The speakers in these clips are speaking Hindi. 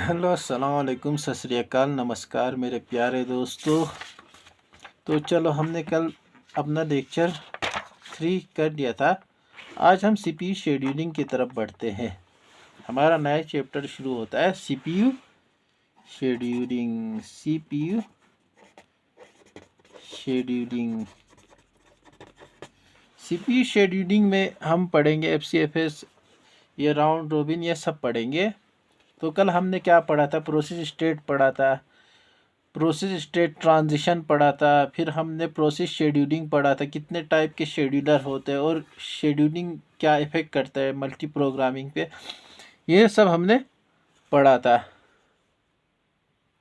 हेलो अस्सलाम वालेकुम, सत श्री अकाल, नमस्कार मेरे प्यारे दोस्तों। तो चलो, हमने कल अपना लेक्चर 3 कर दिया था। आज हम सीपीयू शेड्यूलिंग की तरफ बढ़ते हैं। हमारा नया चैप्टर शुरू होता है CPU scheduling. CPU scheduling CPU scheduling में हम पढ़ेंगे एफसीएफएस, ये राउंड रोबिन, ये सब पढ़ेंगे। तो कल हमने क्या पढ़ा था? प्रोसेस स्टेट पढ़ा था, प्रोसेस स्टेट ट्रांजिशन पढ़ा था, फिर हमने प्रोसेस शेड्यूलिंग पढ़ा था, कितने टाइप के शेड्यूलर होते हैं और शेड्यूलिंग क्या इफ़ेक्ट करता है मल्टी प्रोग्रामिंग पे, ये सब हमने पढ़ा था।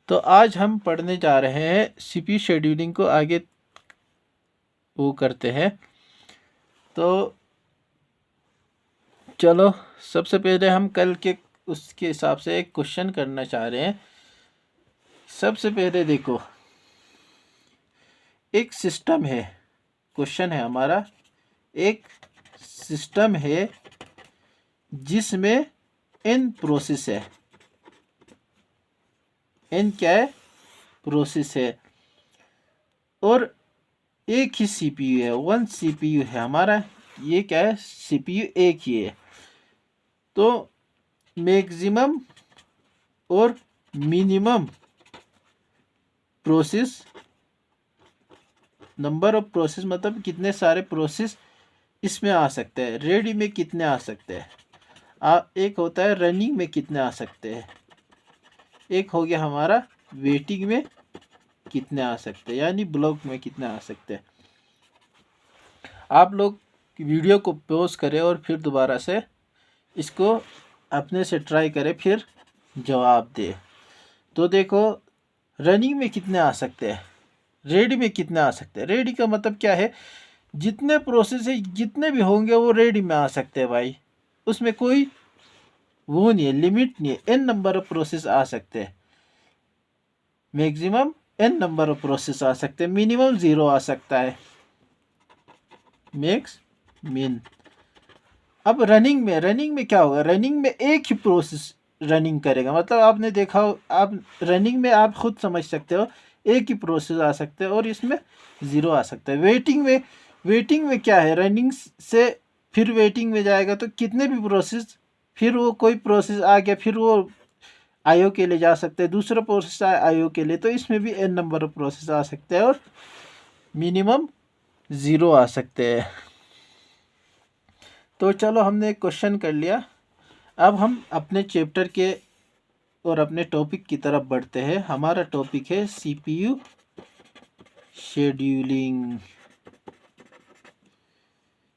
तो आज हम पढ़ने जा रहे हैं सीपीयू शेड्यूलिंग को आगे वो करते हैं। तो चलो, सबसे पहले हम कल के उसके हिसाब से एक क्वेश्चन करना चाह रहे हैं। सबसे पहले देखो, एक सिस्टम है, क्वेश्चन है हमारा, एक सिस्टम है जिसमें n प्रोसेस है। n क्या है? प्रोसेस है। और एक ही सीपीयू है, 1 सीपीयू है हमारा। ये क्या है? सीपीयू एक ही है। तो मैक्सिमम और minimum process, number of process मतलब कितने सारे प्रोसेस इसमें आ सकते हैं। रेडी में कितने आ सकते हैं? एक होता है रनिंग में कितने आ सकते हैं, एक हो गया हमारा वेटिंग में कितने आ सकते हैं, यानी ब्लॉक में कितने आ सकते हैं। आप लोग वीडियो को पॉज करें और फिर दोबारा से इसको अपने से ट्राई करें, फिर जवाब दे। तो देखो, रनिंग में कितने आ सकते हैं, रेडी में कितने आ सकते हैं। रेडी का मतलब क्या है? जितने प्रोसेस है, जितने भी होंगे वो रेडी में आ सकते हैं भाई। उसमें कोई वो नहीं है, लिमिट नहीं है। n नंबर ऑफ प्रोसेस आ सकते हैं, maximum n number of process आ सकते हैं, मिनिमम 0 आ सकता है, मैक्स मिन। अब रनिंग में क्या होगा? रनिंग में एक ही प्रोसेस रनिंग करेगा। मतलब आपने देखा हो, आप रनिंग में आप खुद समझ सकते हो, एक ही प्रोसेस आ सकते हैं और इसमें 0 आ सकता है। वेटिंग में क्या है? रनिंग से फिर वेटिंग में जाएगा तो कितने भी प्रोसेस, फिर वो कोई प्रोसेस आ गया, फिर वो आईओ के लिए जा सकते हैं, दूसरा प्रोसेस आईओ के लिए, तो इसमें भी n नंबर ऑफ प्रोसेस आ सकते हैं और मिनिमम 0 आ सकते हैं। तो चलो, हमने एक क्वेश्चन कर लिया। अब हम अपने चैप्टर के और अपने टॉपिक की तरफ बढ़ते हैं। हमारा टॉपिक है सीपीयू शेड्यूलिंग।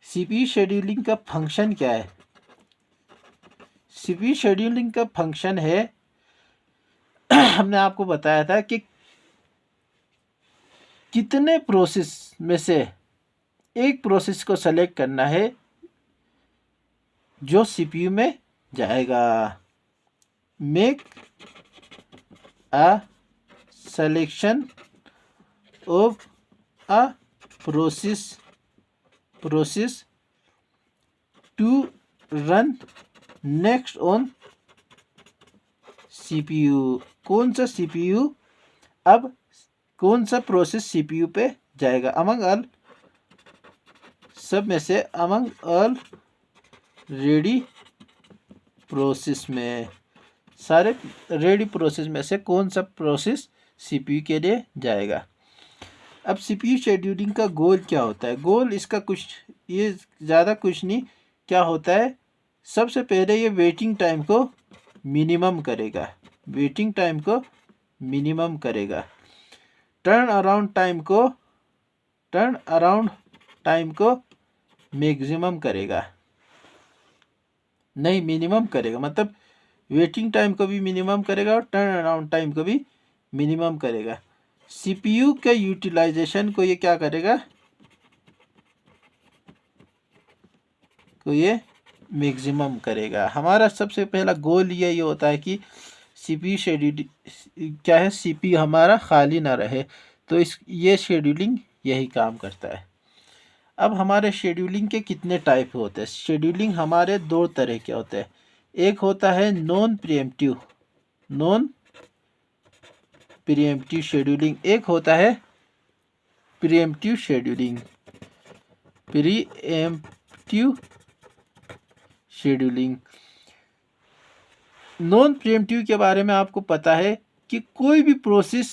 सीपीयू शेड्यूलिंग का फंक्शन क्या है? सीपीयू शेड्यूलिंग का फंक्शन है हमने आपको बताया था कि कितने प्रोसेस में से एक प्रोसेस को सेलेक्ट करना है जो सीपीयू में जाएगा। Make a selection of a process to run next on CPU। कौन सा CPU, अब कौन सा प्रोसेस CPU पे जाएगा? अमंग ऑल, सब में से अमंग ऑल रेडी प्रोसेस में, सारे रेडी प्रोसेस में से कौन सा प्रोसेस सीपीयू के लिए जाएगा। अब सीपीयू शेड्यूलिंग का गोल क्या होता है? गोल इसका कुछ, ये ज़्यादा कुछ नहीं, क्या होता है? सबसे पहले ये वेटिंग टाइम को मिनिमम करेगा, वेटिंग टाइम को मिनिमम करेगा, टर्न अराउंड टाइम को मैक्सिमम करेगा, नहीं मिनिमम करेगा, मतलब वेटिंग टाइम को भी मिनिमम करेगा और टर्न अराउंड टाइम को भी मिनिमम करेगा। सीपीयू के यूटिलाइजेशन को ये क्या करेगा? तो ये मैक्सिमम करेगा। हमारा सबसे पहला गोल ये होता है कि सीपीयू शेड्यूल क्या है, सीपीयू हमारा खाली ना रहे। तो ये शेड्यूलिंग यही काम करता है। अब हमारे शेड्यूलिंग के कितने टाइप होते हैं? शेड्यूलिंग हमारे 2 तरह के होते हैं। एक होता है non pre-emptive, non pre-emptive scheduling, एक होता है pre-emptive scheduling. Pre-emptive scheduling, non pre-emptive के बारे में आपको पता है कि कोई भी प्रोसेस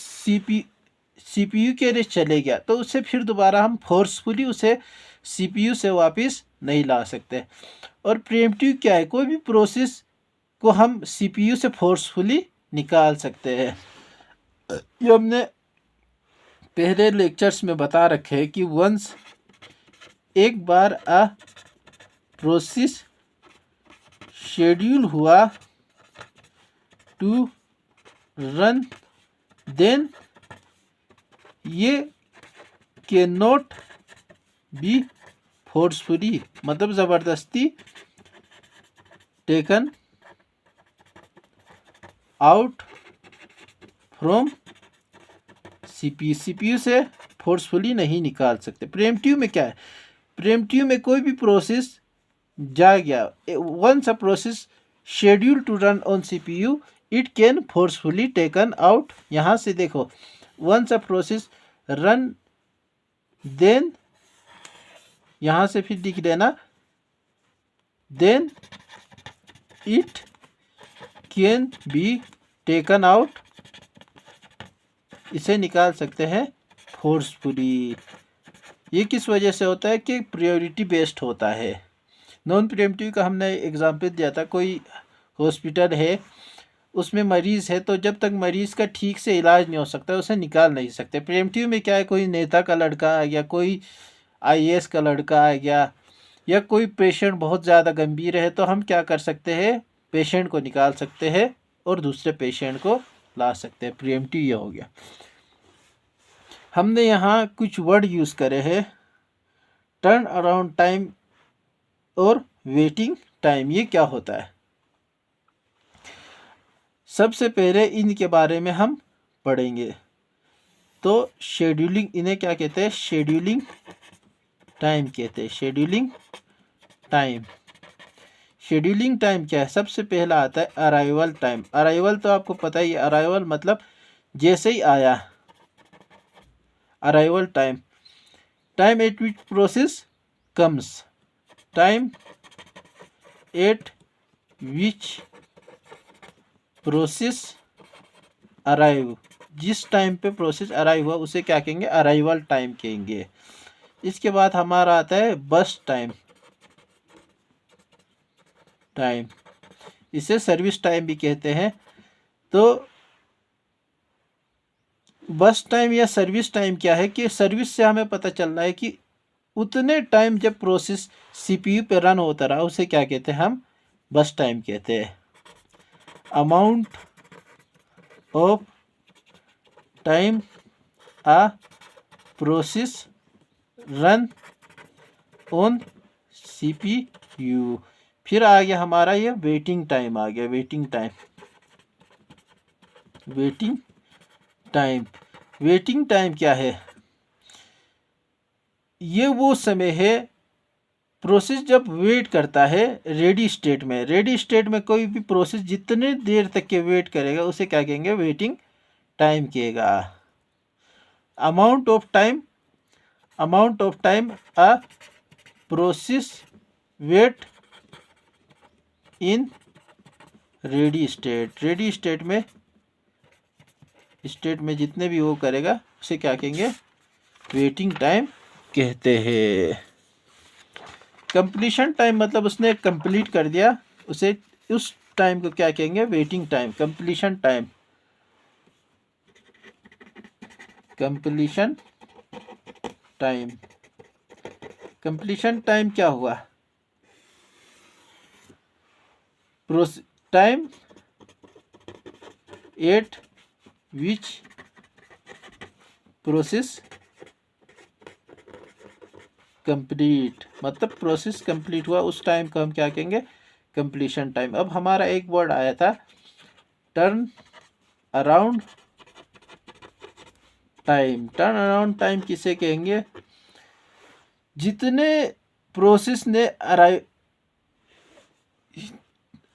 सीपीयू के लिए चले गया तो उसे फिर दोबारा हम फोर्सफुली उसे सीपीयू से वापस नहीं ला सकते। और प्रीएम्प्टिव क्या है, कोई भी प्रोसेस को हम सीपीयू से फोर्सफुली निकाल सकते हैं। ये हमने पहले लेक्चर्स में बता रखे हैं कि वंस एक बार अ प्रोसेस शेड्यूल हुआ टू रन, देन ये कैन नॉट बी फोर्सफुली, मतलब ज़बरदस्ती टेकन आउट फ्रॉम सीपीयू से फोर्सफुली नहीं निकाल सकते। प्रीएम्प्टिव में क्या है, प्रीएम्प्टिव में कोई भी प्रोसेस जा गया, once a process schedule to run on CPU it can forcefully taken out. यहाँ से देखो, once a process run, then यहाँ से फिर लिख देना, then it can be taken out, इसे निकाल सकते हैं फोर्सफुली। ये किस वजह से होता है कि प्रायोरिटी बेस्ड होता है। नॉन प्रीएम्प्टिव का हमने एग्जाम्पल दिया था, कोई हॉस्पिटल है उसमें मरीज़ है तो जब तक मरीज़ का ठीक से इलाज नहीं हो सकता उसे निकाल नहीं सकते। प्रीएम्प्टिव में क्या है, कोई नेता का लड़का आ गया, कोई आईएएस का लड़का आ गया, या कोई पेशेंट बहुत ज़्यादा गंभीर है तो हम क्या कर सकते हैं, पेशेंट को निकाल सकते हैं और दूसरे पेशेंट को ला सकते हैं। प्रीएम्प्टिव ये हो गया। हमने यहाँ कुछ वर्ड यूज़ करे हैं, टर्न अराउंड टाइम और वेटिंग टाइम। ये क्या होता है, सबसे पहले इनके बारे में हम पढ़ेंगे। तो शेड्यूलिंग, इन्हें क्या कहते हैं, शेड्यूलिंग टाइम कहते हैं। शेड्यूलिंग टाइम, शेड्यूलिंग टाइम क्या है, सबसे पहला आता है अराइवल टाइम। अराइवल तो आपको पता ही है, अराइवल मतलब जैसे ही आया, arrival time. Time eight which process comes, time eight which process arrive, जिस टाइम पे प्रोसेस अराइव हुआ उसे क्या कहेंगे, अराइवल टाइम कहेंगे। इसके बाद हमारा आता है बस टाइम, इसे सर्विस टाइम भी कहते हैं। तो बस टाइम या सर्विस टाइम क्या है कि सर्विस से हमें पता चल रहा है कि उतने टाइम जब प्रोसेस सीपीयू पे रन होता रहा उसे क्या कहते हैं, हम बस टाइम कहते हैं। Amount of time a process run on CPU. फिर आ गया हमारा ये वेटिंग टाइम आ गया, waiting time. Waiting time, waiting time क्या है, ये वो समय है प्रोसेस जब वेट करता है रेडी स्टेट में। रेडी स्टेट में कोई भी प्रोसेस जितने देर तक के वेट करेगा उसे क्या कहेंगे, वेटिंग टाइम कहेगा। Amount of time, amount of time a process wait in ready state. Ready state में जितने भी वो करेगा उसे क्या कहेंगे, वेटिंग टाइम कहते हैं। कंप्लीशन टाइम मतलब उसने कंप्लीट कर दिया, उसे उस टाइम को क्या कहेंगे, waiting time. Completion time, completion time, completion time क्या हुआ, time eight which process complete, मतलब प्रोसेस कंप्लीट हुआ उस टाइम को हम क्या कहेंगे, कंप्लीशन टाइम। अब हमारा एक वर्ड आया था turn around time. Turnaround time किसे कहेंगे, जितने प्रोसेस ने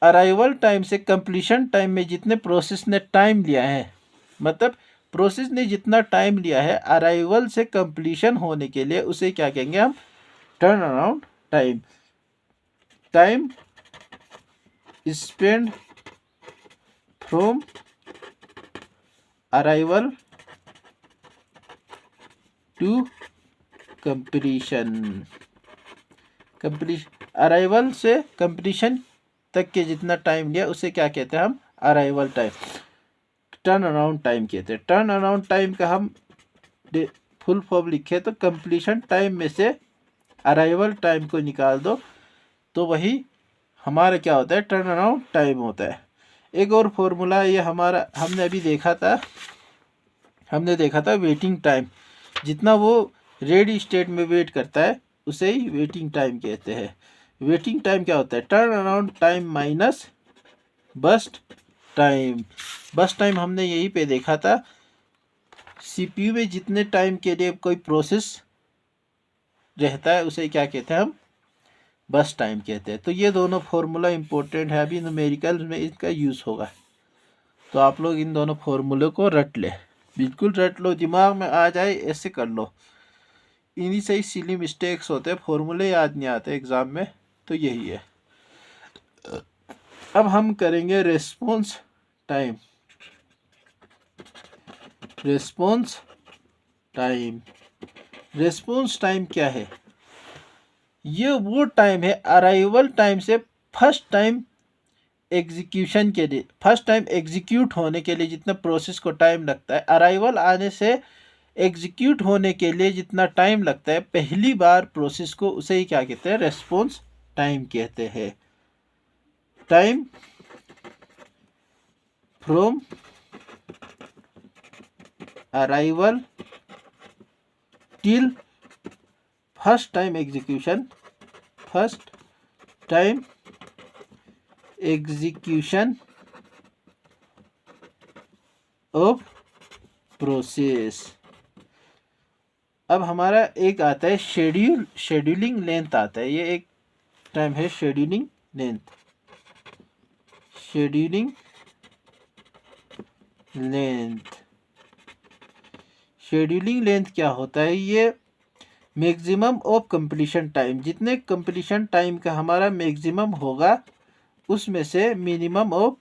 अराइवल टाइम से कंप्लीशन टाइम में जितने प्रोसेस ने टाइम लिया है, मतलब प्रोसेस ने जितना टाइम लिया है अराइवल से कंप्लीशन होने के लिए, उसे क्या कहेंगे हम? Turnaround time. Time spend from arrival to completion. Arrival से कंप्लीशन तक के जितना टाइम लिया उसे क्या कहते हैं हम? Arrival time, turnaround time कहते हैं। टर्न अराउंड टाइम का हम फुल फॉर्म लिखे तो कंप्लीशन टाइम में से अराइवल टाइम को निकाल दो तो वही हमारा क्या होता है? टर्न अराउंड टाइम होता है। एक और फॉर्मूला ये हमारा हमने अभी देखा था वेटिंग टाइम। जितना वो रेडी स्टेट में वेट करता है उसे ही वेटिंग टाइम कहते हैं। वेटिंग टाइम क्या होता है? Turnaround time minus burst time. Burst time हमने यहीं पे देखा था, सीपीयू में जितने टाइम के लिए कोई प्रोसेस रहता है उसे क्या कहते हैं हम? बस टाइम कहते हैं। तो ये दोनों फॉर्मूला इंपॉर्टेंट है, अभी न्यूमेरिकल में इसका यूज़ होगा, तो आप लोग इन दोनों फॉर्मूले को रट ले, बिल्कुल रट लो, दिमाग में आ जाए ऐसे कर लो। इन्हीं से ही सिली मिस्टेक्स होते हैं, फॉर्मूले याद नहीं आते एग्ज़ाम में, तो यही है। अब हम करेंगे response time. Response time, response time क्या है? ये वो टाइम है अराइवल टाइम से फर्स्ट टाइम एग्जीक्यूशन के लिए, फर्स्ट टाइम एग्जीक्यूट होने के लिए जितना प्रोसेस को टाइम लगता है, अराइवल आने से एग्जीक्यूट होने के लिए जितना टाइम लगता है पहली बार प्रोसेस को, उसे ही क्या कहते हैं? रेस्पॉन्स टाइम कहते हैं। Time from arrival till first time execution, first time execution of process. अब हमारा एक आता है शेड्यूलिंग लेंथ आता है, ये एक टाइम है scheduling length. Scheduling length, scheduling length क्या होता है? ये मैक्सिमम ऑफ कंप्लीशन टाइम, जितने कंप्लीशन टाइम का हमारा मैक्सिमम होगा उसमें से मिनिमम ऑफ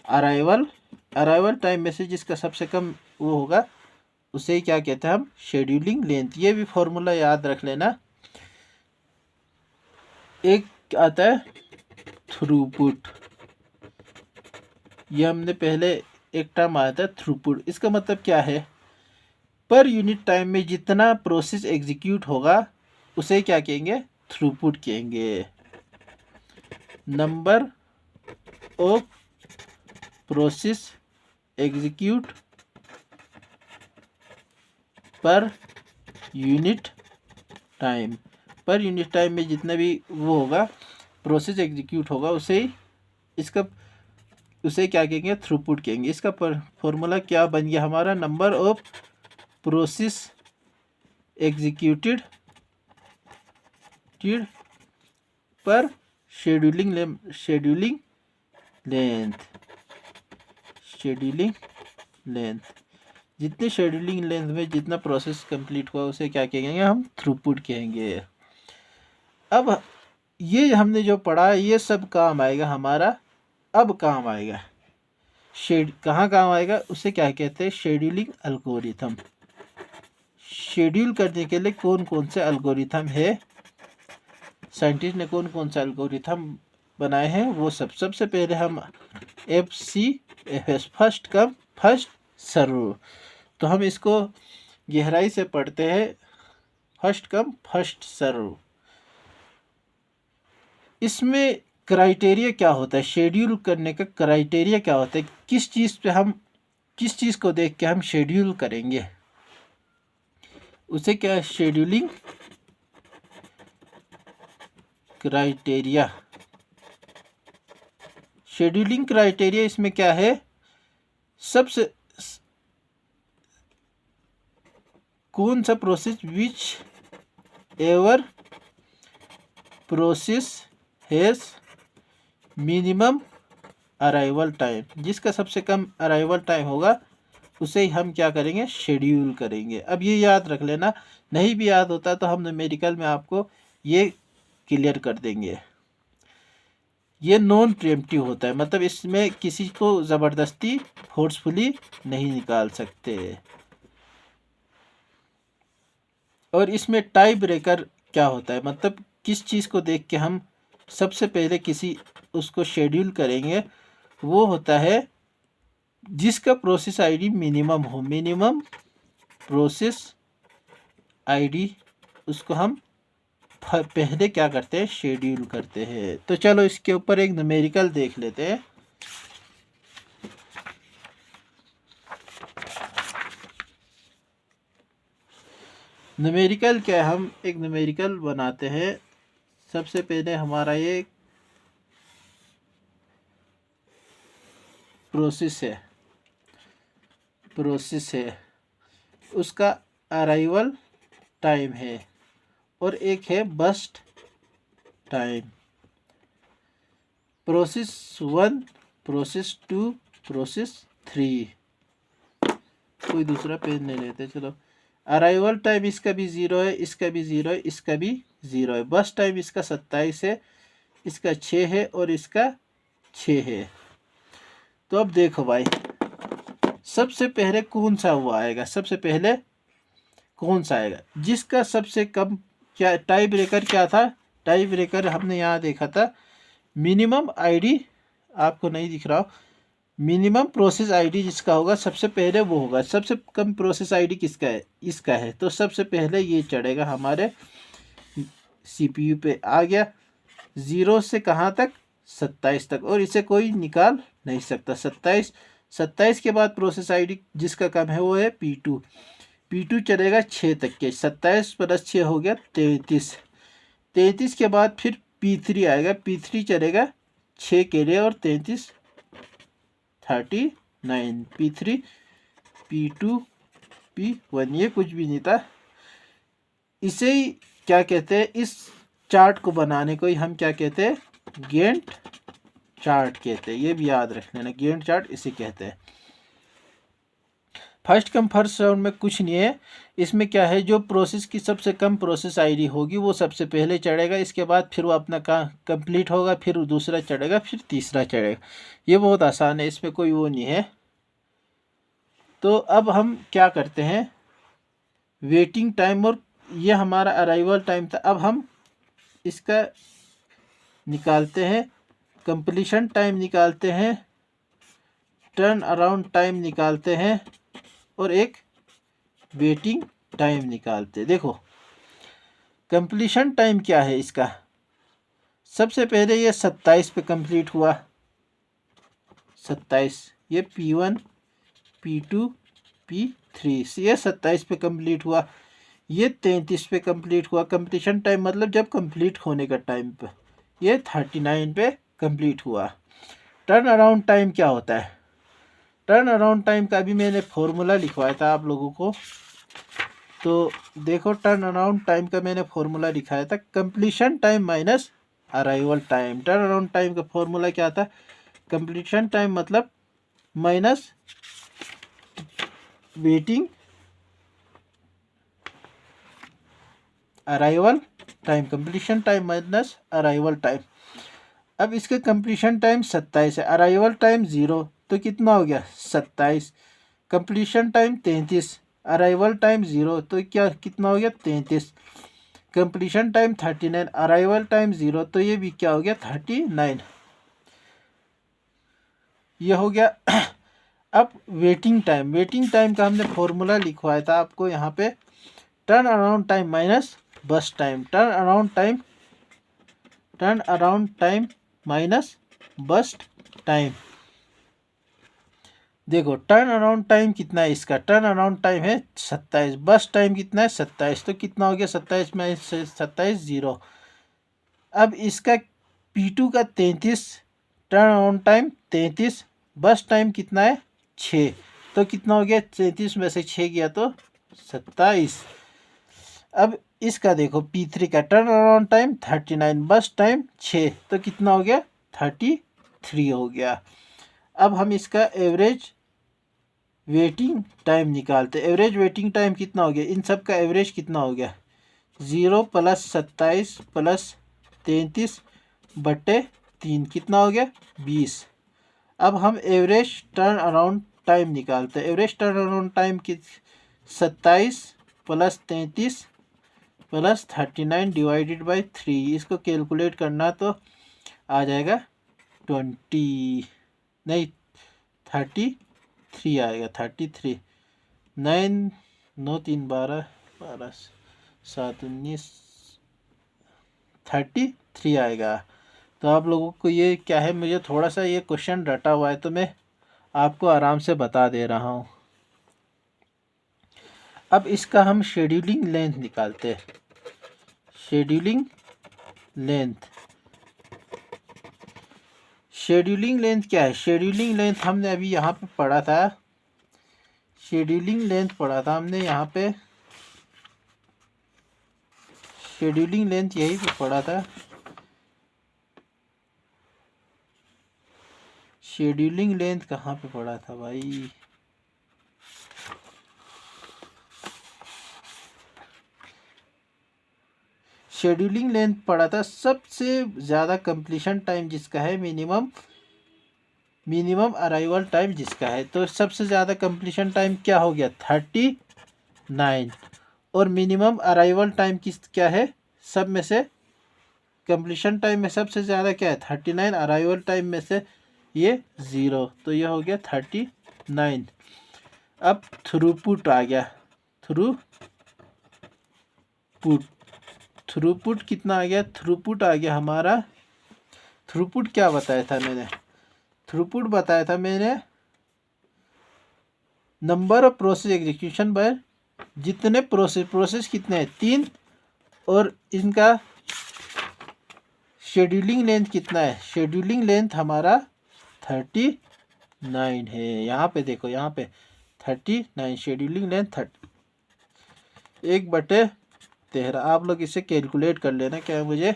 अराइवल टाइम में से जिसका सबसे कम वो होगा उसे ही क्या कहते हैं हम? Scheduling length. ये भी फॉर्मूला याद रख लेना। एक आता है थ्रूपुट, ये हमने पहले एक टर्म आया था थ्रूपुट, इसका मतलब क्या है? पर यूनिट टाइम में जितना प्रोसेस एग्जीक्यूट होगा उसे क्या कहेंगे? थ्रूपुट कहेंगे। Number of process execute per unit time, per unit time में जितना भी वो होगा प्रोसेस एग्जीक्यूट होगा उसे क्या कहेंगे? थ्रूपुट कहेंगे। इसका फॉर्मूला क्या बन गया हमारा? नंबर ऑफ प्रोसेस एग्जीक्यूटेड पर शेड्यूलिंग लेंथ, जितनी शेड्यूलिंग लेंथ में जितना प्रोसेस कंप्लीट हुआ उसे क्या कहेंगे हम? थ्रूपुट कहेंगे। अब ये हमने जो पढ़ा ये सब काम आएगा हमारा, अब काम आएगा कहाँ काम आएगा? उसे क्या कहते हैं? Scheduling algorithm. शेड्यूल करने के लिए कौन कौन से एल्गोरिथम है, साइंटिस्ट ने कौन कौन सा एल्गोरिथम बनाए हैं, वो सबसे पहले हम FCFS, first come first serve, तो हम इसको गहराई से पढ़ते हैं। फर्स्ट कम फर्स्ट सर्व, इसमें क्राइटेरिया क्या होता है? शेड्यूल करने का क्राइटेरिया क्या होता है? किस चीज़ को देख के हम शेड्यूल करेंगे उसे क्या? Scheduling criteria. शेड्यूलिंग क्राइटेरिया इसमें क्या है? सबसे कौन सा process, which ever process has minimum arrival time, जिसका सबसे कम अराइवल टाइम होगा उसे ही हम क्या करेंगे, शेड्यूल करेंगे। अब ये याद रख लेना, नहीं भी याद होता तो हम न्यूमेरिकल में आपको ये क्लियर कर देंगे। ये नॉन प्रीएम्प्टिव होता है, मतलब इसमें किसी को ज़बरदस्ती फोर्सफुली नहीं निकाल सकते। और इसमें टाई ब्रेकर क्या होता है, मतलब किस चीज़ को देख के हम सबसे पहले किसी उसको शेड्यूल करेंगे, वो होता है जिसका प्रोसेस आईडी मिनिमम हो। मिनिमम प्रोसेस आईडी उसको हम पहले क्या करते हैं, शेड्यूल करते हैं। तो चलो इसके ऊपर एक न्यूमेरिकल देख लेते हैं। न्यूमेरिकल क्या है, हम एक न्यूमेरिकल बनाते हैं। सबसे पहले हमारा ये प्रोसेस है, उसका अराइवल टाइम है और एक है burst time. Process 1, process 2, process 3। कोई दूसरा पेन नहीं लेते, चलो। अराइवल टाइम इसका भी 0 है, इसका भी 0 है, इसका भी 0 है। बस टाइम इसका 27 है, इसका 6 है और इसका 6 है। तो अब देखो भाई, सबसे पहले कौन सा हुआ आएगा, सबसे पहले कौन सा आएगा जिसका सबसे कम। क्या टाई ब्रेकर क्या था, टाई ब्रेकर हमने यहाँ देखा था मिनिमम आईडी, आपको नहीं दिख रहा हो, मिनिमम प्रोसेस आईडी जिसका होगा सबसे पहले वो होगा। सबसे कम प्रोसेस आईडी किसका है, इसका है। तो सबसे पहले ये चढ़ेगा हमारे सीपीयू पे। आ गया 0 से कहाँ तक, 27 तक, और इसे कोई निकाल नहीं सकता। 27 के बाद प्रोसेस आईडी जिसका कम है वो है P2 चलेगा 6 तक के। 27 + 6 हो गया 33 के बाद फिर P3 आएगा। P3 चलेगा 6 के लिए और 33 39। P3 P2 P1, ये कुछ भी नहीं था। इसे ही क्या कहते हैं, इस चार्ट को बनाने को ही हम क्या कहते हैं, गैंट चार्ट कहते हैं। ये भी याद रख लेना, गैंट चार्ट इसे कहते हैं। फर्स्ट कम फर्स्ट सर्व में कुछ नहीं है। इसमें क्या है, जो प्रोसेस की सबसे कम प्रोसेस आईडी होगी वो सबसे पहले चढ़ेगा, इसके बाद फिर वो अपना काम कंप्लीट होगा, फिर दूसरा चढ़ेगा, फिर तीसरा चढ़ेगा। ये बहुत आसान है, इसमें कोई वो नहीं है। तो अब हम क्या करते हैं, वेटिंग टाइम, और ये हमारा अराइवल टाइम था। अब हम इसका निकालते हैं, कंप्लीशन टाइम निकालते हैं, टर्न अराउंड टाइम निकालते हैं और एक वेटिंग टाइम निकालते हैं। देखो कंप्लीशन टाइम क्या है इसका, सबसे पहले ये 27 पे कंप्लीट हुआ, 27, ये P1 P2 P3, ये 27 पे कंप्लीट हुआ, ये 33 पे कंप्लीट हुआ। कंप्लीशन टाइम मतलब जब कंप्लीट होने का टाइम पे, ये 39 पे कंप्लीट हुआ। टर्न अराउंड टाइम क्या होता है, टर्न अराउंड टाइम का भी मैंने फॉर्मूला लिखवाया था आप लोगों को। तो देखो टर्न अराउंड टाइम का मैंने फॉर्मूला लिखाया था, completion time minus arrival time. Turnaround time का फॉर्मूला क्या था, कंप्लीशन टाइम मतलब minus waiting arrival time, completion time minus arrival time. अब इसका कंप्लीशन टाइम 27 है, अराइवल टाइम 0, तो कितना हो गया 27। कंप्लीशन टाइम 33, अराइवल टाइम 0, तो क्या कितना हो गया 33। कंप्लीशन टाइम 39, अराइवल टाइम 0, तो ये भी क्या हो गया 39। ये हो गया। अब वेटिंग टाइम का हमने फॉर्मूला लिखवाया था आपको यहाँ पे, turnaround time minus burst time. Turnaround time minus burst time. देखो टर्न अराउंड टाइम कितना है इसका, टर्न अराउंड टाइम है 27, बस टाइम कितना है 27, तो कितना हो गया 27 में 27 0। अब इसका P2 का 33, टर्न अराउंड टाइम 33, बस टाइम कितना है 6, तो कितना हो गया 33 में से 6 गया तो 27। अब इसका देखो P3 का टर्न अराउंड टाइम 39, बस टाइम 6, तो कितना हो गया 38। 3 हो गया। अब हम इसका एवरेज वेटिंग टाइम निकालते। एवरेज वेटिंग टाइम कितना हो गया, इन सब का एवरेज कितना हो गया, 0 + 27 + 33/3 कितना हो गया, 20। अब हम एवरेज टर्न अराउंड टाइम निकालते हैं। एवरेज टर्न अराउंड टाइम की 27 + 33 + 39 / 3, इसको कैलकुलेट करना तो आ जाएगा 20 नहीं 33 आएगा। 33 9 9 3 12 12 7 19 33 आएगा। तो आप लोगों को ये क्या है, मुझे थोड़ा सा ये क्वेश्चन रटा हुआ है तो मैं आपको आराम से बता दे रहा हूँ। अब इसका हम शेड्यूलिंग लेंथ निकालते हैं। शेड्यूलिंग लेंथ, शेड्यूलिंग लेंथ क्या है, शेड्यूलिंग लेंथ हमने अभी यहाँ पे पढ़ा था। शेड्यूलिंग लेंथ पढ़ा था हमने यहाँ पे, शेड्यूलिंग लेंथ यही पे पढ़ा था। शेड्यूलिंग लेंथ कहाँ पे पढ़ा था भाई, शेड्यूलिंग लेंथ पढ़ा था। सबसे ज़्यादा कंप्लीशन टाइम जिसका है, मिनिमम अराइवल टाइम जिसका है, तो सबसे ज़्यादा कंप्लीशन टाइम क्या हो गया, 39। और मिनिमम अराइवल टाइम क्या है, सब में से कंप्लीशन टाइम में सबसे ज़्यादा क्या है, 39। अराइवल टाइम में से ये 0, तो ये हो गया 39। अब थ्रूपुट आ गया। थ्रूपुट कितना आ गया, थ्रूपुट आ गया हमारा। थ्रूपुट क्या बताया था मैंने, थ्रूपुट बताया था मैंने number of process execution bye, जितने प्रोसेस कितने हैं, 3, और इनका शेड्यूलिंग लेंथ कितना है, शेड्यूलिंग लेंथ हमारा 39 है। यहाँ पे देखो, यहाँ पे 39 शेड्यूलिंग लेंथ 1/13। आप लोग इसे कैलकुलेट कर लेना। क्या मुझे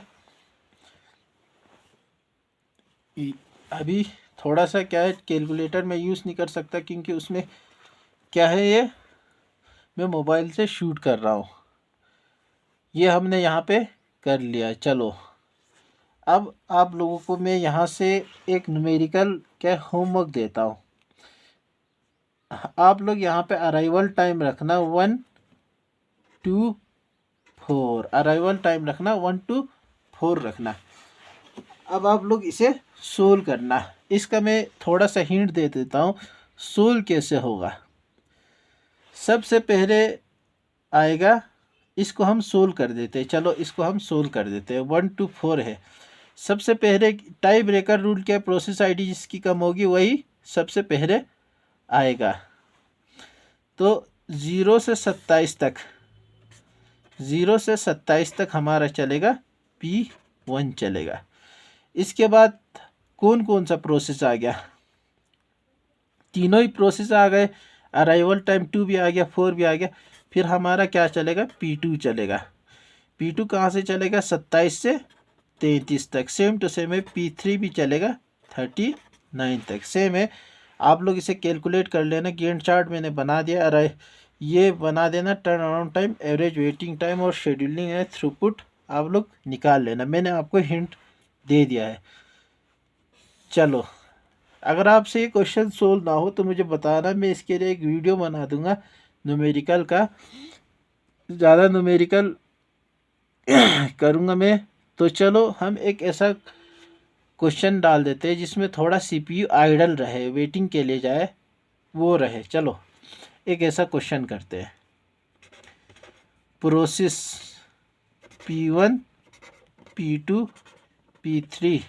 अभी थोड़ा सा क्या है, कैलकुलेटर में यूज़ नहीं कर सकता क्योंकि उसमें क्या है, ये मैं मोबाइल से शूट कर रहा हूँ। ये हमने यहाँ पे कर लिया। चलो अब आप लोगों को मैं यहाँ से एक न्यूमेरिकल क्या होमवर्क देता हूँ। आप लोग यहाँ पे अराइवल टाइम रखना 1 2 4, अराइवल टाइम रखना 1 2 4 रखना। अब आप लोग इसे सोल्व करना। इसका मैं थोड़ा सा हिंट दे देता हूँ सोल्व कैसे होगा। सबसे पहले आएगा, इसको हम सोल्व कर देते हैं। चलो इसको हम सोल्व कर देते हैं। 1 2 4 है। सबसे पहले टाई ब्रेकर रूल क्या, प्रोसेस आईडी जिसकी कम होगी वही सबसे पहले आएगा। तो 0 से 27 तक, 0 से 27 तक हमारा चलेगा P1 चलेगा। इसके बाद कौन कौन सा प्रोसेस आ गया, तीनों ही प्रोसेस आ गए। अराइवल टाइम 2 भी आ गया, 4 भी आ गया। फिर हमारा क्या चलेगा, P2 चलेगा। P2 कहाँ से चलेगा, 27 से 33 तक। सेम टू सेम है। P3 भी चलेगा 39 तक, सेम है। आप लोग इसे कैलकुलेट कर लेना। गैंट चार्ट मैंने बना दिया। अरे ये बना देना, turn around time, average waiting time और शेड्यूलिंग है थ्रूपुट आप लोग निकाल लेना। मैंने आपको हिंट दे दिया है। चलो अगर आपसे ये क्वेश्चन सोल्व ना हो तो मुझे बताना, मैं इसके लिए एक वीडियो बना दूंगा न्यूमेरिकल का। ज़्यादा न्यूमेरिकल करूँगा मैं। तो चलो हम एक ऐसा क्वेश्चन डाल देते हैं जिसमें थोड़ा सीपीयू आइडल रहे, वेटिंग के लिए जाए, वो रहे। चलो एक ऐसा क्वेश्चन करते हैं। प्रोसेस P1 P2 P3,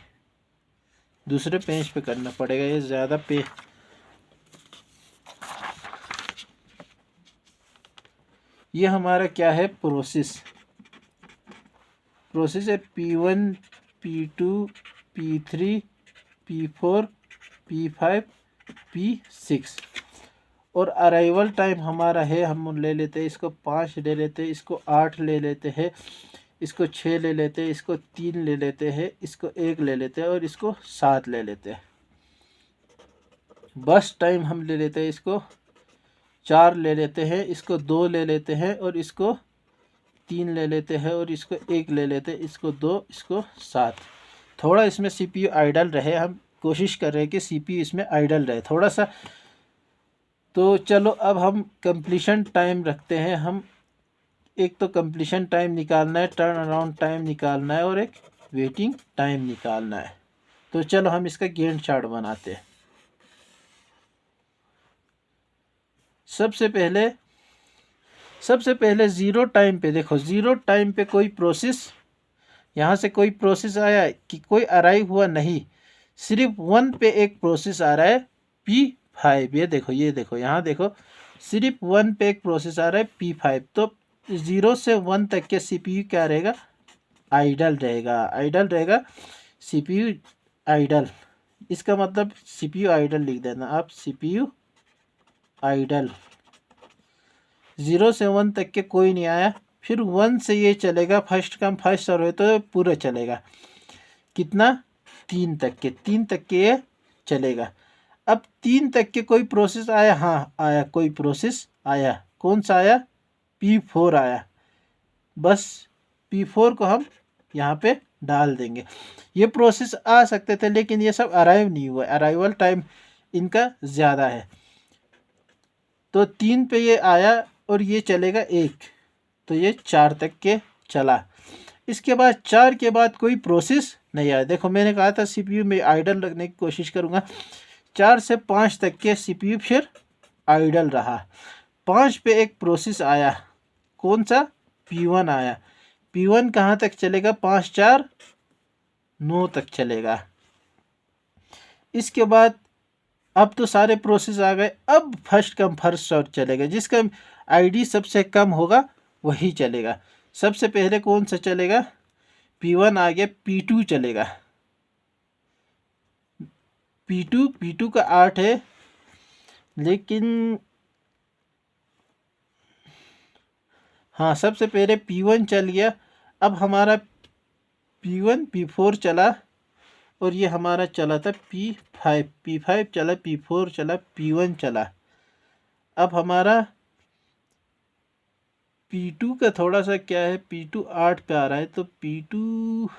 दूसरे पेज पे करना पड़ेगा, ये ज़्यादा पे। ये हमारा क्या है, प्रोसेस है P1 P2 P3 P4 P5 P6। और अराइवल टाइम हमारा है, हम ले लेते हैं इसको 5 ले लेते हैं, इसको 8 ले लेते हैं, इसको 6 ले लेते हैं, इसको 3 ले लेते हैं, इसको 1 ले लेते हैं और इसको 7 ले लेते हैं। बस टाइम हम ले लेते हैं, इसको 4 ले लेते हैं, इसको 2 ले लेते हैं, और इसको 3 ले लेते हैं, और इसको 1 ले लेते हैं, इसको 2, इसको 7। थोड़ा इसमें CPU आइडल रहे, हम कोशिश कर रहे हैं कि CPU इसमें आइडल रहे थोड़ा सा। तो चलो अब हम कंप्लीशन टाइम रखते हैं। हम एक तो कंप्लीशन टाइम निकालना है, टर्न अराउंड टाइम निकालना है, और एक वेटिंग टाइम निकालना है। तो चलो हम इसका गैंट चार्ट बनाते हैं। सबसे पहले ज़ीरो टाइम पे देखो, ज़ीरो टाइम पे कोई प्रोसेस, यहाँ से कोई प्रोसेस आया कि कोई अराइव हुआ नहीं, सिर्फ 1 पे एक प्रोसेस आ रहा है P5। ये देखो यहाँ देखो, सिर्फ 1 पे एक प्रोसेस आ रहा है P5। तो 0 से 1 तक के CPU क्या रहेगा, आइडल रहेगा CPU आइडल। इसका मतलब CPU आइडल लिख देना आप, CPU आइडल। 0 से 1 तक के कोई नहीं आया, फिर 1 से ये चलेगा, फर्स्ट कम फर्स्ट सर्व है तो पूरा चलेगा। कितना, 3 तक के ये चलेगा। अब 3 तक के कोई प्रोसेस आया, हाँ आया, कोई प्रोसेस आया। कौन सा आया, P4 आया। बस P4 को हम यहाँ पे डाल देंगे। ये प्रोसेस आ सकते थे लेकिन ये सब अराइव नहीं हुआ, अराइवल टाइम इनका ज़्यादा है। तो 3 पे ये आया और ये चलेगा 1, तो ये 4 तक के चला। इसके बाद 4 के बाद कोई प्रोसेस नहीं आया। देखो मैंने कहा था CPU में आइडल रखने की कोशिश करूँगा। 4 से 5 तक के CPU फिर आइडल रहा। 5 पे एक प्रोसेस आया, कौन सा, P1 आया। P1 कहाँ तक चलेगा, 5 4 9 तक चलेगा। इसके बाद अब तो सारे प्रोसेस आ गए, अब फर्स्ट कम फर्स्ट सर्व चलेगा। जिसका ID सबसे कम होगा वही चलेगा। सबसे पहले कौन सा चलेगा, P1 आ गया, P2 चलेगा। P2 का 8 है, लेकिन हाँ सबसे पहले P1 चल गया। अब हमारा P1 P4 चला, और ये हमारा चला था P5 चला, P4 चला, P1 चला। अब हमारा P2 का थोड़ा सा क्या है, P2 8 पे आ रहा है, तो P2